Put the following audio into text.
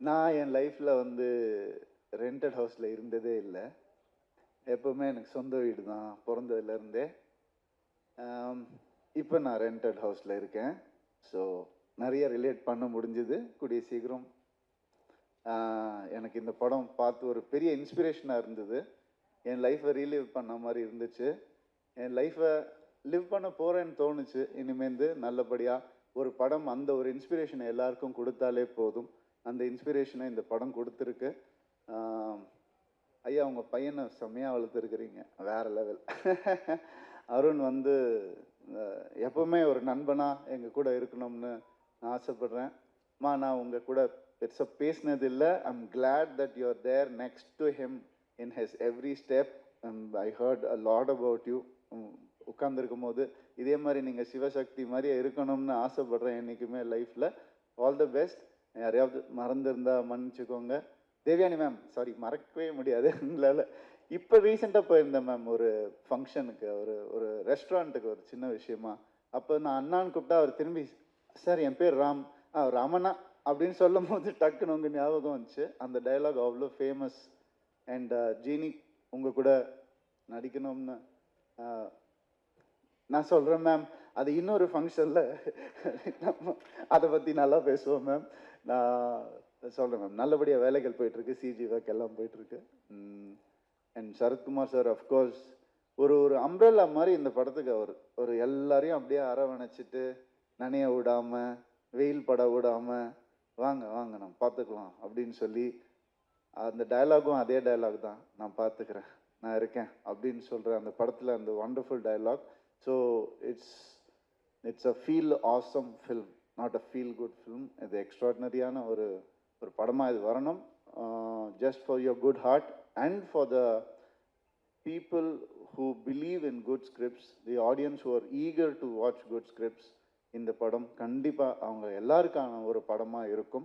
நான் என் லைஃப்பில் வந்து ரெண்டட் ஹவுஸில் இருந்ததே இல்லை. எப்போவுமே எனக்கு சொந்த வீடு தான் பிறந்ததுலேருந்தே. இப்போ நான் ரெண்டட் ஹவுஸில் இருக்கேன். ஸோ நிறைய ரிலேட் பண்ண முடிஞ்சுது. கூடிய சீக்கிரம் எனக்கு இந்த படம் பார்த்து ஒரு பெரிய இன்ஸ்பிரேஷனாக இருந்தது. என் லைஃப்பை ரீலிவ் பண்ண மாதிரி இருந்துச்சு. என் லைஃப்பை லிவ் பண்ண போகிறேன்னு தோணுச்சு. இனிமேந்து நல்லபடியாக ஒரு படம் அந்த ஒரு இன்ஸ்பிரேஷனை எல்லாருக்கும் கொடுத்தாலே போதும். அந்த இன்ஸ்பிரேஷனை இந்த படம் கொடுத்துருக்கு. ஐயா உங்கள் பையனை செம்மையாக வளர்த்துருக்குறீங்க, வேறு லெவல். அருண் வந்து எப்போவுமே ஒரு நண்பனாக எங்கள் கூட இருக்கணும்னு நான் ஆசைப்பட்றேன். நான் உங்கள் கூட பெருசாக பேசினது இல்லை. I'm glad that you are there next to him in his every step. I heard a lot about you. உட்காந்துருக்கும் போது இதே மாதிரி நீங்கள் சிவசக்தி மாதிரியே இருக்கணும்னு ஆசைப்பட்றேன் என்றைக்குமே லைஃப்பில். All the best. யாரையாவது மறந்துருந்தா மன்னிச்சுக்கோங்க. தேவயானி மேம், சாரி, மறக்கவே முடியாது எங்களால். இப்போ ரீசெண்டாக போயிருந்தேன் மேம் ஒரு ஃபங்க்ஷனுக்கு, ஒரு ரெஸ்டாரண்ட்டுக்கு, ஒரு சின்ன விஷயமா. அப்போ நான் அண்ணான்னு கூப்பிட்டா அவர் திரும்பி, சார் என் பேர் ராம், ராமண்ணா அப்படின்னு சொல்லும் போது டக்குன்னு உங்கள் ஞாபகம் வந்துச்சு. அந்த டைலாக் அவ்வளோ ஃபேமஸ். அண்ட் ஜீனி உங்கள் கூட நடிக்கணும்னு நான் சொல்கிறேன் மேம். அது இன்னொரு ஃபங்க்ஷனில் அதை பற்றி நல்லா பேசுவோம் மேம். நான் சொல்கிறேன் மேம். நல்லபடியாக வேலைகள் போயிட்டுருக்கு, சிஜி ஒர்க் எல்லாம் போயிட்டுருக்கு. அண்ட் சரத்குமார் சார் அஃப்கோர்ஸ் ஒரு அம்ப்ரெல்லா மாதிரி இந்த படத்துக்கு அவர் ஒரு எல்லாரையும் அப்படியே அரவணைச்சிட்டு நனைய விடாமல், வெயில் பட விடாமல், வாங்க வாங்க நம்ம பார்த்துக்கலாம் அப்படின்னு சொல்லி, அந்த டயலாகும் அதே டயலாக் தான், நான் பார்த்துக்கிறேன், நான் இருக்கேன் அப்படின்னு சொல்கிற அந்த படத்தில் அந்த wonderful dialogue. So it's a feel awesome film, not a feel good film. இது எக்ஸ்ட்ராடினரியான ஒரு படமாக இது வரணும். Just for your good heart and for the people who believe in good scripts, the audience who are eager to watch good scripts, இந்த படம் கண்டிப்பாக அவங்க எல்லாருக்கான ஒரு படமாக இருக்கும்.